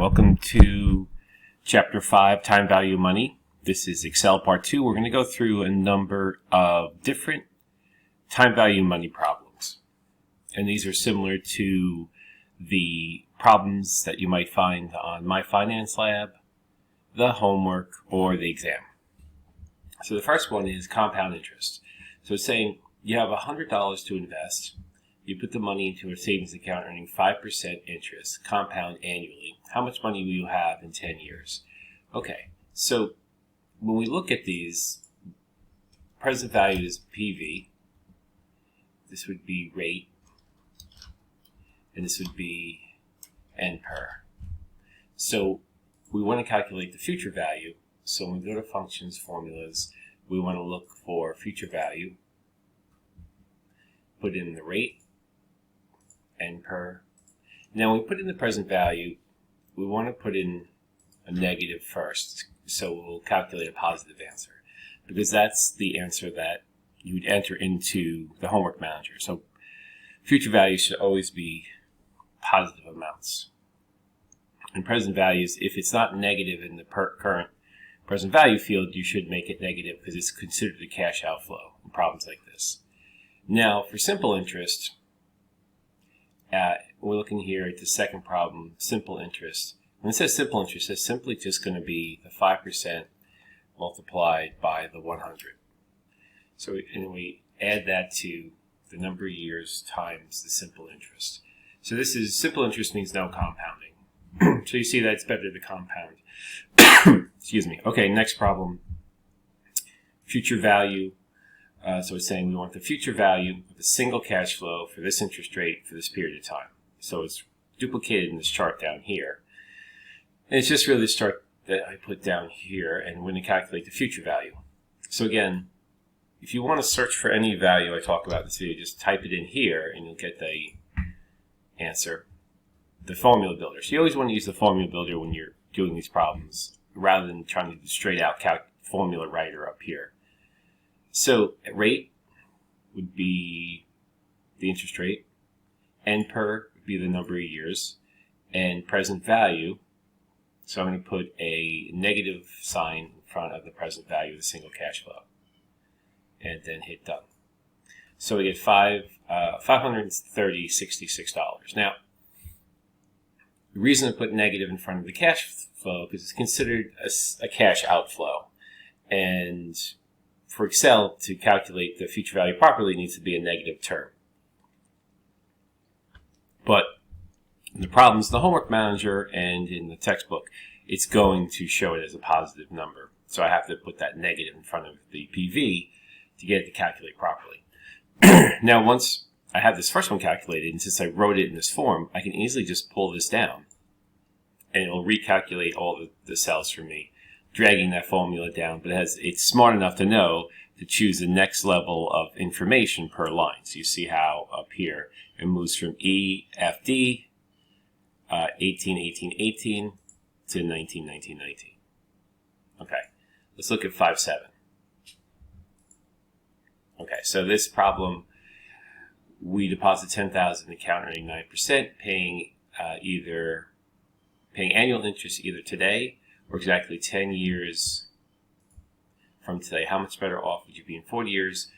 welcome to Chapter 5, Time Value Money. This is Excel Part 2. We're going to go through a number of different time value money problems. And these are similar to the problems that you might find on My Finance Lab, the homework, or the exam. So the first one is compound interest. So it's saying you have $100 to invest. You put the money into a savings account earning 5% interest, compound annually. How much money will you have in 10 years? Okay, so when we look at these, present value is PV. This would be rate. And this would be NPER. So we want to calculate the future value. So when we go to functions, formulas, we want to look for future value. Put in the rate. NPER. Now, when we put in the present value, we want to put in a negative first, so we'll calculate a positive answer, because that's the answer that you would enter into the homework manager. So future value should always be positive amounts. And present values, if it's not negative in the current present value field, you should make it negative because it's considered a cash outflow in problems like this. Now, for simple interest, we're looking here at the second problem, simple interest. When it says simple interest, it's simply just going to be the 5% multiplied by the 100. So we add that to the number of years times the simple interest. So this is, simple interest means no compounding. So you see that it's better to compound. Excuse me. Okay, next problem, future value. So it's saying we want the future value of a single cash flow for this interest rate for this period of time. So it's duplicated in this chart down here. And it's just really this chart that I put down here, and we're going to calculate the future value. So again, if you want to search for any value I talk about in this video, just type it in here and you'll get the answer, the formula builder. So you always want to use the formula builder when you're doing these problems rather than trying to do straight out formula writer up here. So rate would be the interest rate, NPER would be the number of years, and present value, so I'm going to put a negative sign in front of the present value of the single cash flow, and then hit done. So we get $530.66. Now, the reason I put negative in front of the cash flow because it's considered a cash outflow, and for Excel to calculate the future value properly, it needs to be a negative term. But in the problems in the homework manager and in the textbook, it's going to show it as a positive number. So I have to put that negative in front of the PV to get it to calculate properly. Now, once I have this first one calculated, and since I wrote it in this form, I can easily just pull this down, and it will recalculate all the cells for me, dragging that formula down, but it's smart enough to know to choose the next level of information per line. So you see how up here it moves from EFD, 18, 18, 18 to 19, 19, 19. Okay, let's look at 5, 7. Okay, so this problem, we deposit $10,000 in account earning 9%, paying annual interest either today or exactly 10 years from today. How much better off would you be in 40 years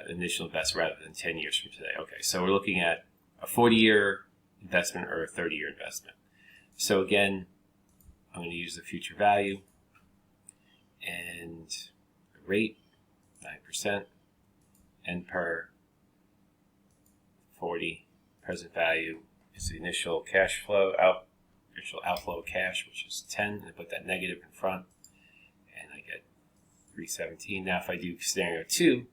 initial investment rather than 10 years from today? Okay, so we're looking at a 40-year investment or a 30-year investment. So again, I'm going to use the future value and the rate, 9%, NPER, 40, present value is the initial cash flow initial outflow of cash, which is 10, and I put that negative in front, and I get 317. Now, if I do scenario 2,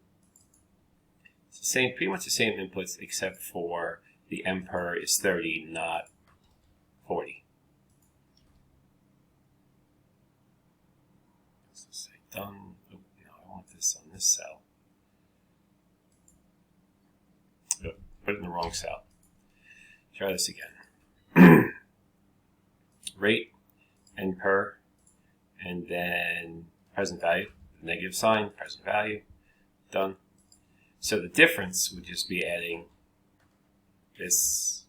it's the same, pretty much the same inputs, except for the NPER is 30, not 40. Let's say done. Oh, no, I want this on this cell. Oh, put it in the wrong cell. Try this again. Rate, NPER, and then present value, negative sign, present value, done. So the difference would just be adding this,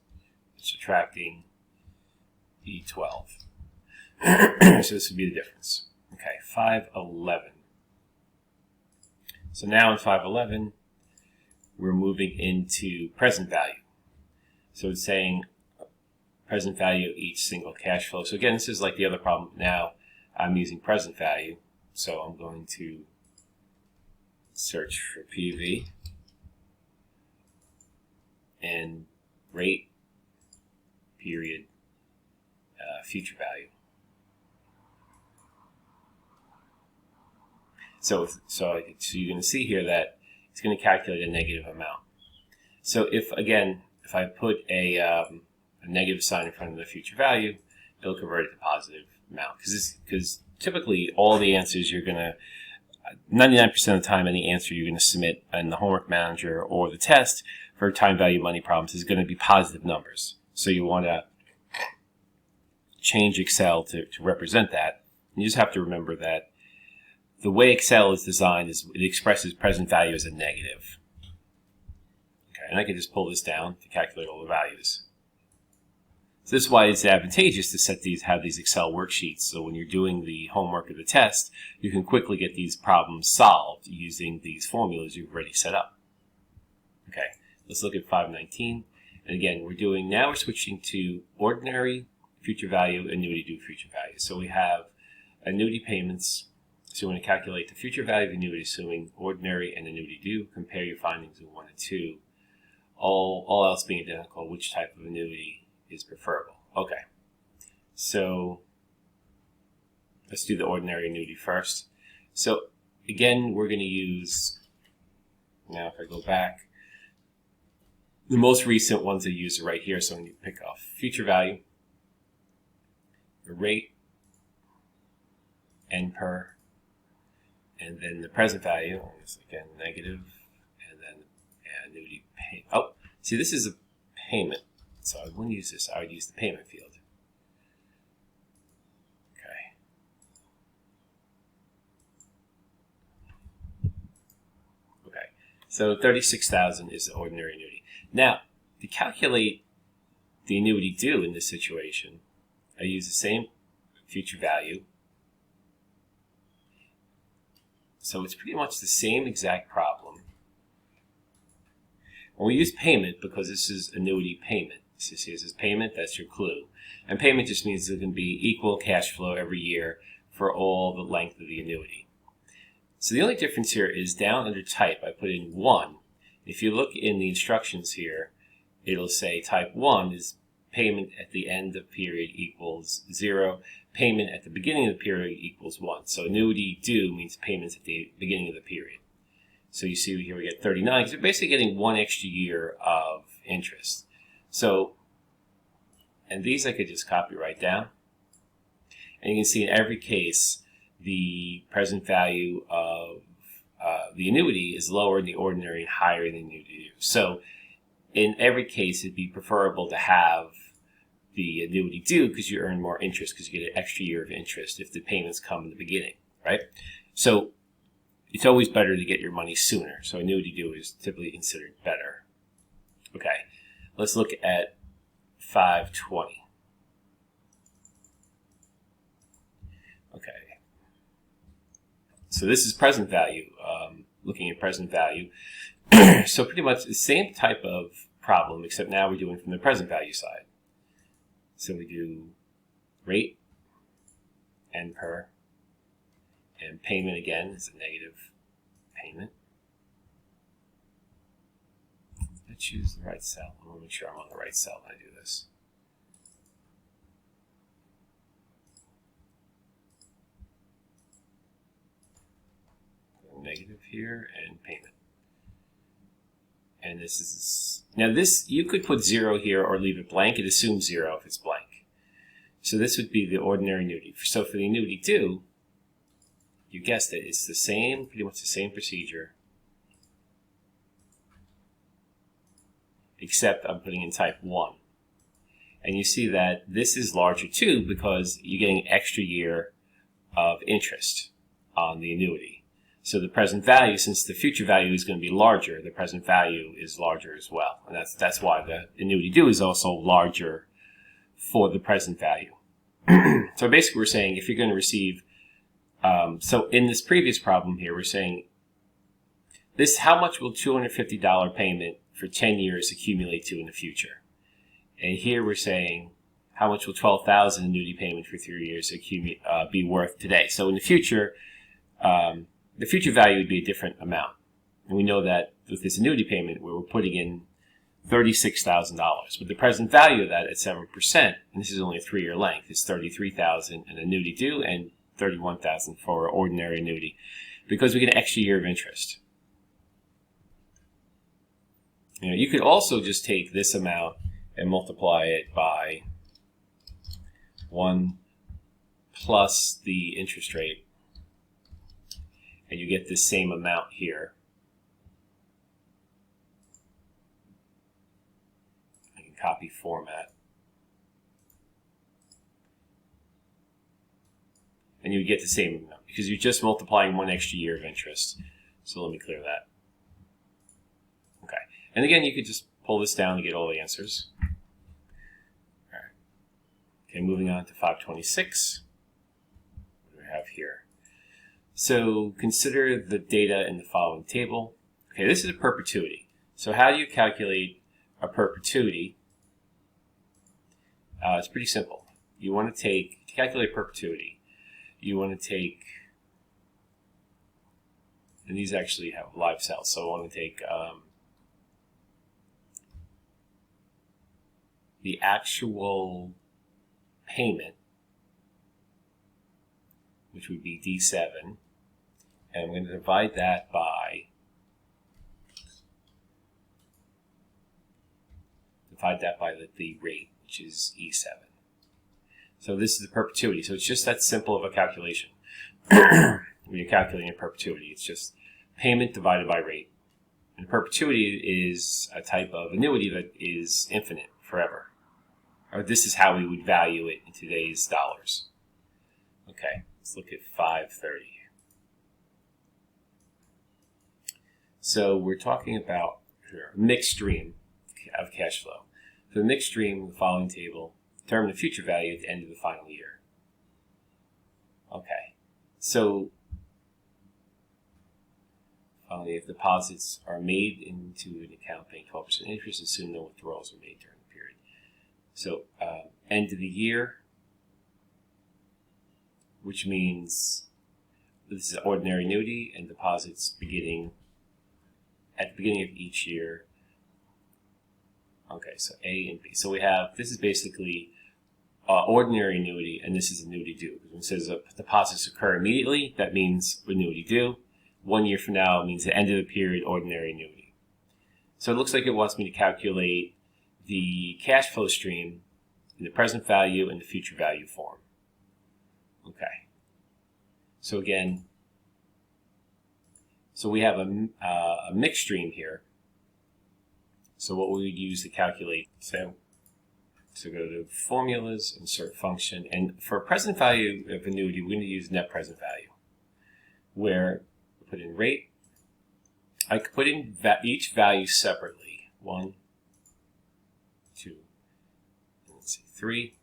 subtracting E12. So this would be the difference. Okay, 511. So now in 511, we're moving into present value. So it's saying present value of each single cash flow. So again, this is like the other problem. Now I'm using present value. So I'm going to search for PV and rate, period, future value. So you're going to see here that it's going to calculate a negative amount. So if I put a negative sign in front of the future value, it'll convert it to positive amount. Because typically all the answers you're going to, 99% of the time, any answer you're going to submit in the homework manager or the test for time value money problems is going to be positive numbers. So you want to change Excel to represent that. You just have to remember that the way Excel is designed is it expresses present value as a negative. Okay, and I can just pull this down to calculate all the values. So this is why it's advantageous to have these Excel worksheets, so when you're doing the homework or the test, you can quickly get these problems solved using these formulas you've already set up. Okay, let's look at 519. And again, we're switching to ordinary future value, annuity due future value. So we have annuity payments. So we want to calculate the future value of annuity assuming ordinary and annuity due. Compare your findings in 1 and 2. All else being identical, which type of annuity is preferable? Okay. So let's do the ordinary annuity first. So again, we're going to use, now if I go back, the most recent ones I use are right here. So I'm going to pick off future value, the rate, N per, and then the present value, again, negative, and then annuity pay. Oh, see, this is a payment, so I wouldn't use this. I would use the payment field. Okay. Okay, so 36,000 is the ordinary annuity. Now, to calculate the annuity due in this situation, I use the same future value. So it's pretty much the same exact problem. And we use payment because this is annuity payment. So this is payment, that's your clue. And payment just means it can be equal cash flow every year for all the length of the annuity. So the only difference here is down under type, I put in 1. If you look in the instructions here, it'll say type 1 is payment at the end of period equals 0. Payment at the beginning of the period equals 1. So annuity due means payments at the beginning of the period. So you see here we get 39, because we're basically getting 1 extra year of interest. So, and these I could just copy right down. And you can see in every case, the present value of the annuity is lower than the ordinary and higher than the annuity due. So in every case, it'd be preferable to have the annuity due because you earn more interest because you get an extra year of interest if the payments come in the beginning, right? So it's always better to get your money sooner. So annuity due is typically considered better. Okay, let's look at 520. Okay, so this is present value, looking at present value. So pretty much the same type of problem, except now we're doing from the present value side. So we do rate, N per, and payment again is a negative payment. I choose the right cell. I want to make sure I'm on the right cell when I do this. Negative here and payment. And this is, now this, you could put 0 here or leave it blank. It assumes 0 if it's blank. So this would be the ordinary annuity. So for the annuity due, you guessed it, it's the same, pretty much the same procedure, except I'm putting in type 1. And you see that this is larger too because you're getting an extra year of interest on the annuity. So the present value, since the future value is going to be larger, the present value is larger as well. And that's why the annuity due is also larger for the present value. So basically we're saying if you're going to receive, so in this previous problem here, we're saying this, how much will $250 payment for 10 years accumulate to in the future? And here we're saying how much will $12,000 annuity payment for 3 years be worth today? So in the future value would be a different amount. And we know that with this annuity payment, we're putting in $36,000. But the present value of that at 7%, and this is only a 3-year length, is $33,000 an annuity due and $31,000 for ordinary annuity, because we get an extra year of interest. You know, you could also just take this amount and multiply it by 1 plus the interest rate, and you get the same amount here. I can copy format. And you get the same amount because you're just multiplying 1 extra year of interest. So let me clear that. Okay. And again, you could just pull this down to get all the answers. All right. Okay, moving on to 526. What do we have here? So consider the data in the following table. Okay, this is a perpetuity. So how do you calculate a perpetuity? It's pretty simple. You want to calculate perpetuity. You want to take, and these actually have live cells, so I want to take the actual payment, which would be D7, and I'm going to divide that by the rate, which is E7. So this is the perpetuity. So it's just that simple of a calculation. When you're calculating a perpetuity, it's just payment divided by rate. And perpetuity is a type of annuity that is infinite, forever. Or this is how we would value it in today's dollars. Okay, let's look at 530. So we're talking about a mixed stream of cash flow. For the mixed stream, the following table, determine the future value at the end of the final year. Okay, so finally, if deposits are made into an account paying 12% interest, assume no withdrawals are made during the period. So end of the year, which means this is ordinary annuity and deposits beginning at the beginning of each year. Okay, so A and B. So we have, this is basically ordinary annuity, and this is annuity due. When it says deposits occur immediately, that means annuity due. 1 year from now means the end of the period, ordinary annuity. So it looks like it wants me to calculate the cash flow stream in the present value and the future value form. Okay. So again, so we have a mixed stream here. So what we would use to calculate, so go to formulas, insert function, and for present value of annuity, we're going to use net present value, where we put in rate. I could put in each value separately. 1, 2, let's see, 3.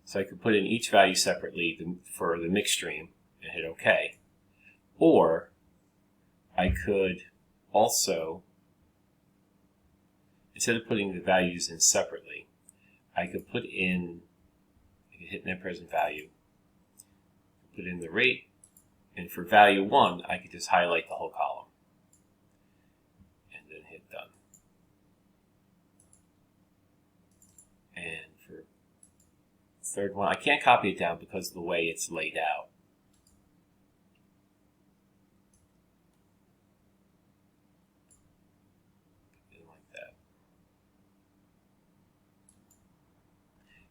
So I could put in each value separately for the mixed stream and hit OK. Or I could also, instead of putting the values in separately, I could hit net present value, put in the rate, and for value 1, I could just highlight the whole column and then hit done. And for the third one, I can't copy it down because of the way it's laid out.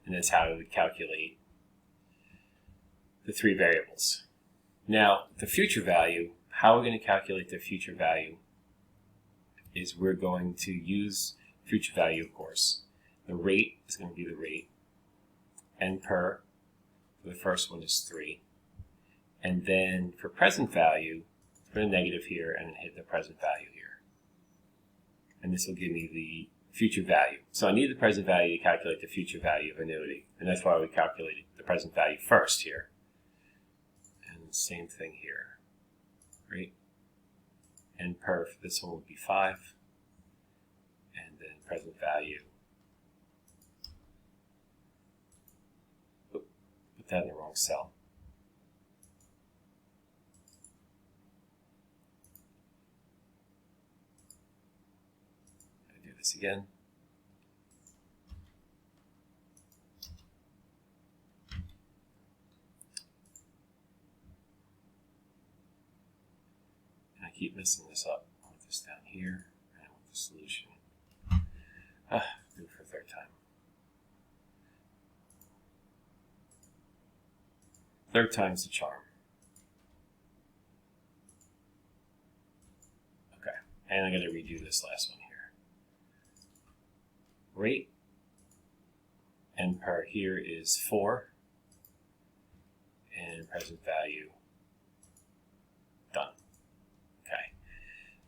And that's how I would calculate the 3 variables. Now, the future value, how we're going to calculate the future value is we're going to use future value, of course. The rate is going to be the rate. N per, for the first one is 3. And then for present value, put a negative here and then hit the present value here. And this will give me the future value. So I need the present value to calculate the future value of annuity. And that's why we calculated the present value first here. And the same thing here, right? And per for this one would be 5. And then present value. Put that in the wrong cell. Do this again. And I keep messing this up. I want this down here, and I want the solution. Do it for a third time. Third time's the charm. Okay, and I'm going to redo this last one here. Rate and per here is 4, and present value done. Okay,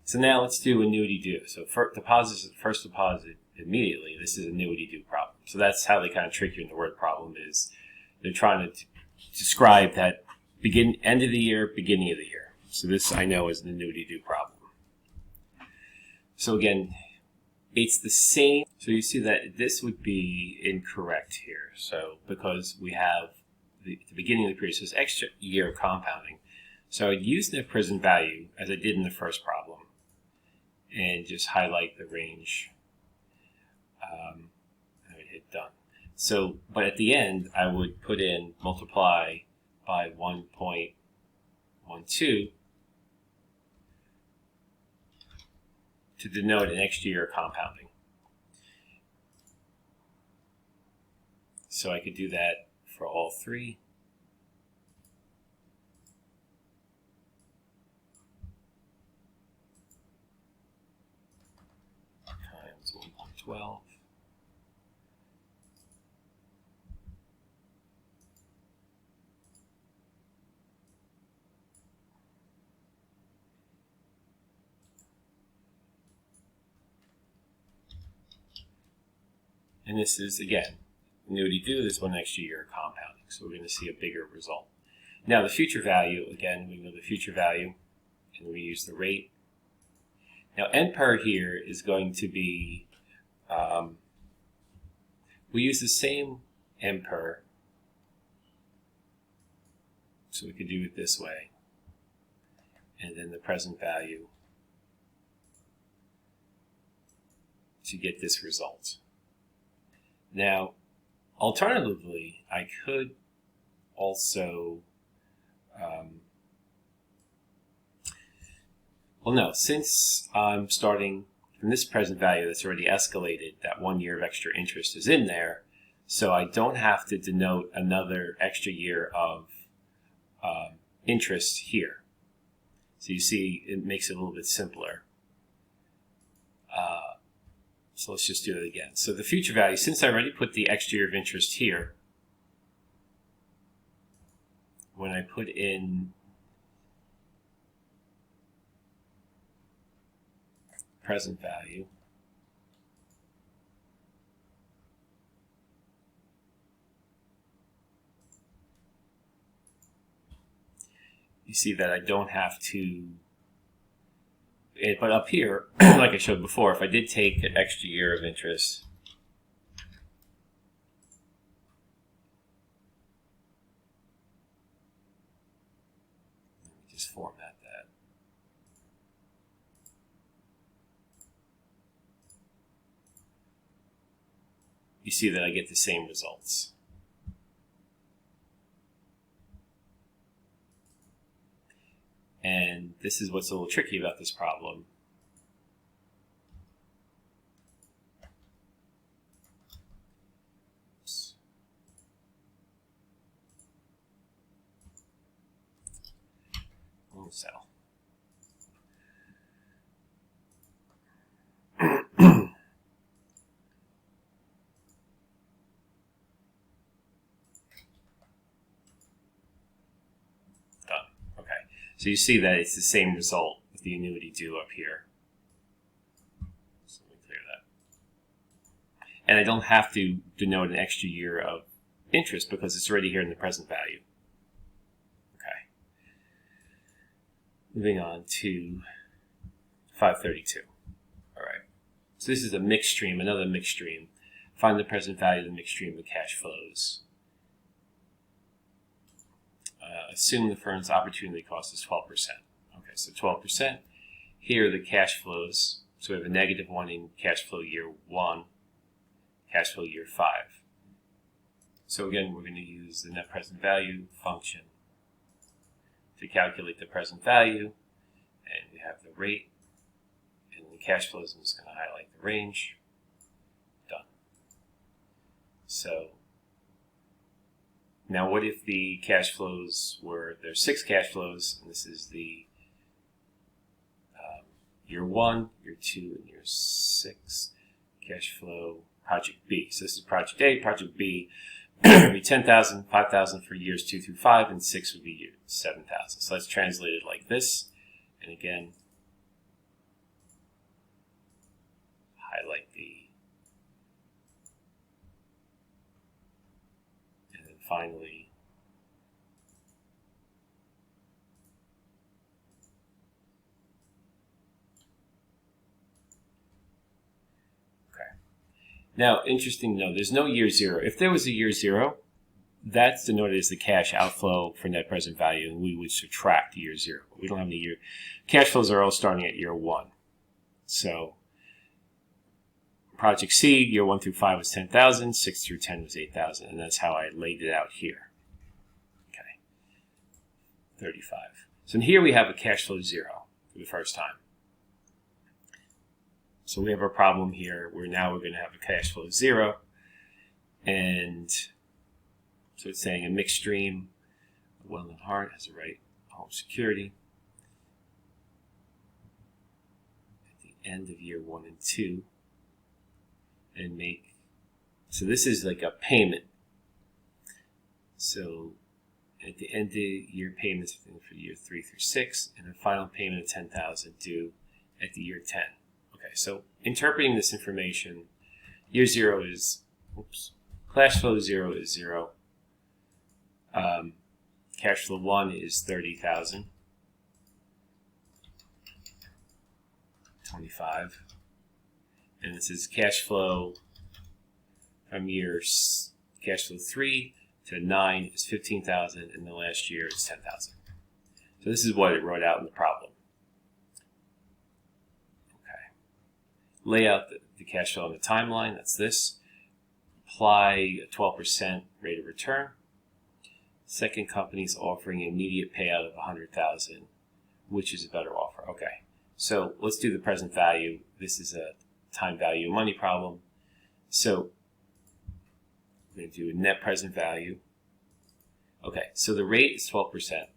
so now let's do annuity due. So first deposit immediately. This is annuity due problem. So that's how they kind of trick you in the word problem. Is they're trying to describe that end of the year, beginning of the year. So this I know is an annuity due problem. So again, it's the same. So you see that this would be incorrect here. So because we have the beginning of the period, so it's extra year compounding. So I'd use the present value as I did in the first problem and just highlight the range. I would hit done. So, but at the end, I would put in multiply by 1.12 to denote an extra year of compounding. So I could do that for all three. Times 1.12. And this is, again, annuity due, this one extra year of compounding. So we're going to see a bigger result. Now the future value, again, we know the future value, and we use the rate. Now N per here is going to be, we use the same N per, so we could do it this way. And then the present value to get this result. Now, alternatively, I could also, well, no, since I'm starting from this present value that's already escalated, that 1 year of extra interest is in there, so I don't have to denote another extra year of interest here. So you see, it makes it a little bit simpler. So let's just do it again. So the future value, since I already put the extra year of interest here, when I put in present value, you see that I don't have to, but up here, like I showed before, if I did take an extra year of interest, let me just format that. You see that I get the same results. And this is what's a little tricky about this problem. Oops. One cell. So you see that it's the same result with the annuity due up here. So let me clear that. And I don't have to denote an extra year of interest because it's already here in the present value. Okay. Moving on to 532. All right. So this is a mixed stream, another mixed stream. Find the present value of the mixed stream of cash flows. Assume the firm's opportunity cost is 12%. Okay, so 12%. Here are the cash flows. So we have a -1 in cash flow year 1, cash flow year 5. So again, we're going to use the net present value function to calculate the present value. And we have the rate. And the cash flows, I'm just going to highlight the range. Done. So now what if the cash flows were, there's 6 cash flows, and this is the year 1, year 2, and year 6 cash flow project B. So this is project A. Project B would be 10,000, 5,000 for years 2 through 5, and 6 would be 7,000. So let's translate it like this. And again, highlight and then finally, now, interesting to know, there's no year 0. If there was a year 0, that's denoted as the cash outflow for net present value, and we would subtract year 0. We don't have any year. Cash flows are all starting at year 1. So, project C, year 1 through 5 was 10,000, 6 through 10 was 8,000, and that's how I laid it out here. Okay, 35. So here we have a cash flow 0 for the first time. So we have a problem here where now we're going to have a cash flow 0. And so it's saying a mixed stream, Well and Hart has a right home security. At the end of year 1 and 2. And make, so this is like a payment. So at the end of year payments for year 3 through 6, and a final payment of 10,000 due at the year 10. Okay, so interpreting this information, year 0 is, cash flow 0 is 0. Cash flow 1 is 30,000. 25. And this is cash flow from years, cash flow 3 to 9 is 15,000, and the last year is 10,000. So this is what it wrote out in the problem. Lay out the cash flow on the timeline, that's this. Apply a 12% rate of return. Second company is offering an immediate payout of 100,000, which is a better offer. Okay, so let's do the present value. This is a time value of money problem. So we're going to do a net present value. Okay, so the rate is 12%.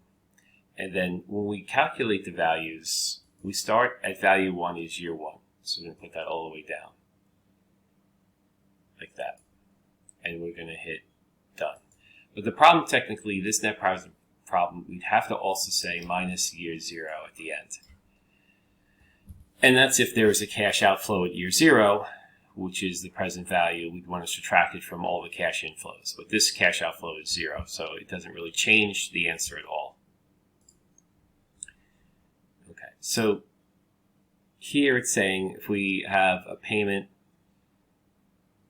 And then when we calculate the values, we start at value 1 is year 1. So we're going to put that all the way down, like that. And we're going to hit done. But the problem, technically, this net present problem, we'd have to also say minus year 0 at the end. And that's if there is a cash outflow at year 0, which is the present value. We'd want to subtract it from all the cash inflows. But this cash outflow is 0, so it doesn't really change the answer at all. Okay, so here it's saying if we have a payment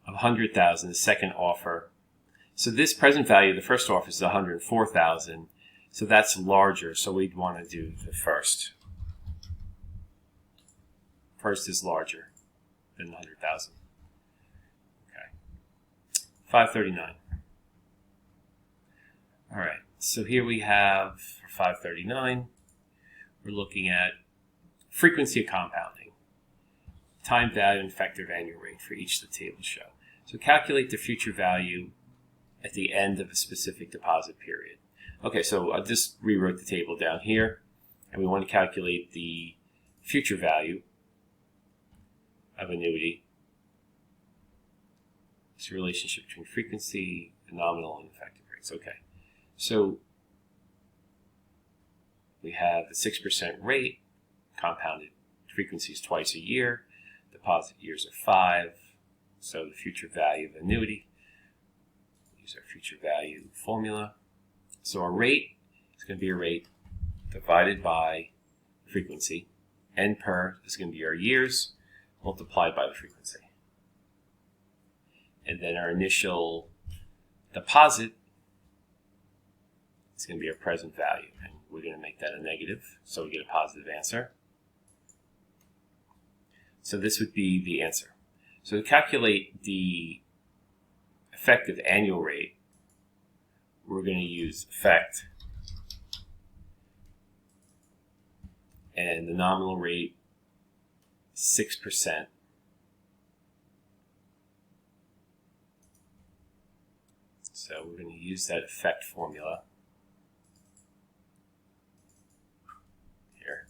of 100,000, the second offer. So this present value, the first offer is 104,000. So that's larger. So we'd want to do the first. First is larger than 100,000. Okay. 539. All right. So here we have for 539, we're looking at frequency of compounding, time value, and effective annual rate for each of the tables show. So calculate the future value at the end of a specific deposit period. Okay, so I just rewrote the table down here, and we want to calculate the future value of annuity. It's a relationship between frequency, nominal, and effective rates. Okay, so we have the 6% rate, compounded frequencies twice a year, deposit years are 5, So the future value of annuity, use our future value formula. So our rate is going to be a rate divided by frequency. N per is going to be our years multiplied by the frequency. And then our initial deposit is going to be our present value. And we're going to make that a negative, so we get a positive answer. So this would be the answer. So to calculate the effective annual rate, we're going to use effect and the nominal rate 6%. So we're going to use that effect formula here.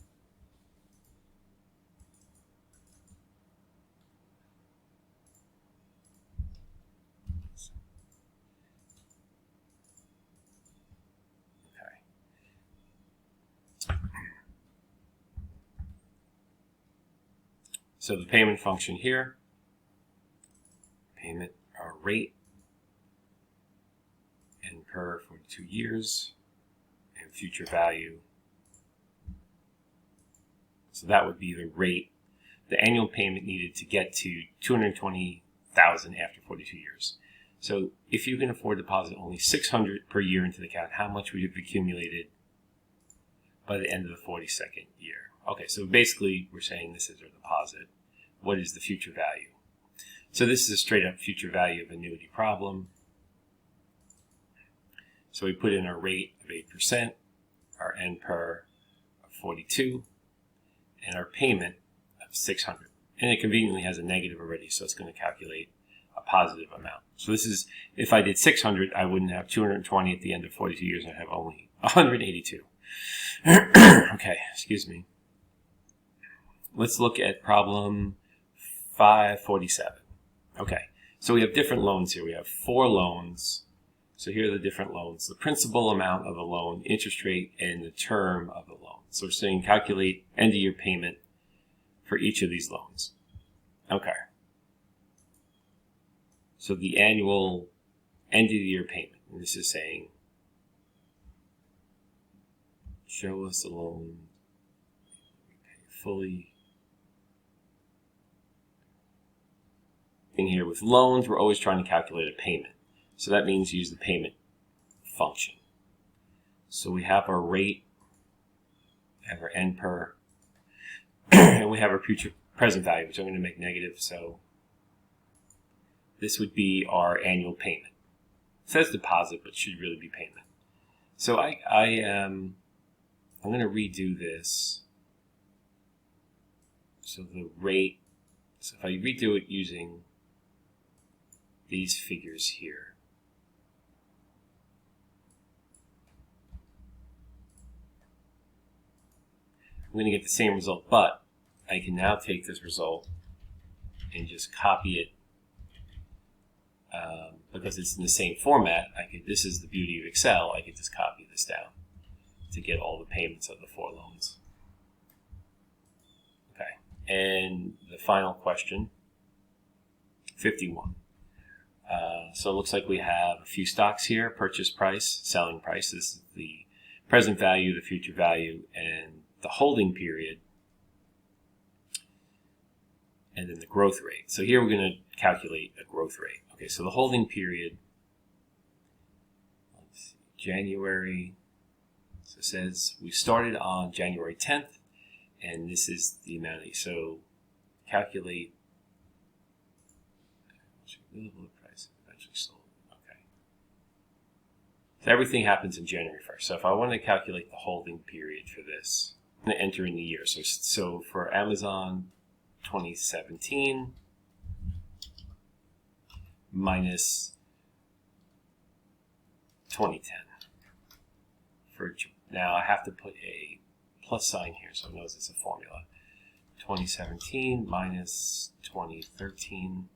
So the payment function here, payment our rate, N per 42 years, and future value. So that would be the rate, the annual payment needed to get to $220,000 after 42 years. So if you can afford to deposit only $600 per year into the account, how much would you have accumulated by the end of the 42nd year? Okay, so basically we're saying this is our deposit. What is the future value? So this is a straight up future value of annuity problem. So we put in our rate of 8%, our N per of 42, and our payment of 600. And it conveniently has a negative already, so it's going to calculate a positive amount. So this is, if I did 600, I wouldn't have 220 at the end of 42 years, I'd have only 182. Okay, excuse me. Let's look at problem 547. Okay, so we have different loans here. We have 4 loans. So here are the different loans. The principal amount of the loan, interest rate, and the term of the loan. So we're saying calculate end of year payment for each of these loans. Okay. So the annual end of the year payment. And this is saying, show us the loan fully. Here with loans, we're always trying to calculate a payment. So that means use the payment function. So we have our rate, have our N per, and we have our future present value, which I'm going to make negative. So this would be our annual payment. It says deposit, but should really be payment. So I'm going to redo this. So the rate, so if I redo it using these figures here, I'm going to get the same result, but I can now take this result and just copy it because it's in the same format. This is the beauty of Excel. I could just copy this down to get all the payments of the 4 loans. Okay, and the final question, 51. So it looks like we have a few stocks here: purchase price, selling price. This is the present value, the future value, and the holding period, and then the growth rate. So here we're going to calculate a growth rate. Okay, so the holding period, let's see, January, so it says we started on January 10th, and this is the amount. So calculate price eventually sold. Okay. So everything happens in January 1st. So if I want to calculate the holding period for this, I'm going to enter in the year. So for Amazon 2017 minus 2010. Now I have to put a plus sign here so it knows it's a formula. 2017 minus 2013.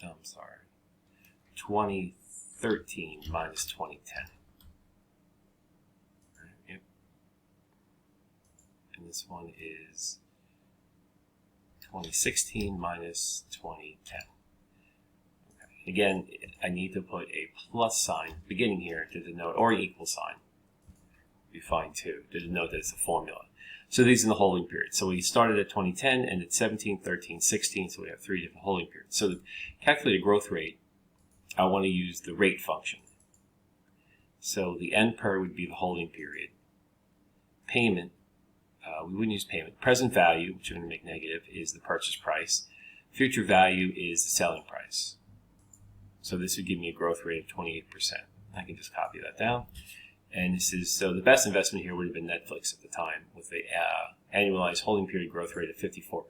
I'm sorry. 2013 minus 2010. Yep. and this one is 2016 minus 2010. Okay. Again, I need to put a plus sign beginning here to denote, or an equal sign. Be fine too, to denote that it's a formula. So these are the holding periods. So we started at 2010 and at 17, 13, 16, so we have 3 different holding periods. So to calculate a growth rate, I want to use the rate function. So the N per would be the holding period. Payment, we wouldn't use payment. Present value, which we're going to make negative, is the purchase price. Future value is the selling price. So this would give me a growth rate of 28%. I can just copy that down. And this is, so the best investment here would have been Netflix at the time with the annualized holding period growth rate of 54%.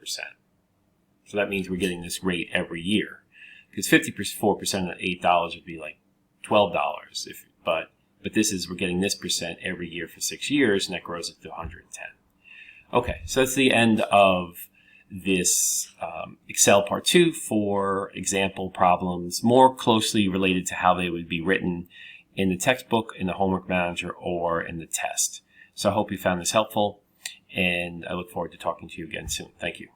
So that means we're getting this rate every year. Because 54% of $8 would be like $12. But this is, we're getting this percent every year for 6 years, and that grows up to 110. Okay, so that's the end of this Excel Part 2 for example problems more closely related to how they would be written in the textbook, in the homework manager, or in the test. So I hope you found this helpful, and I look forward to talking to you again soon. Thank you.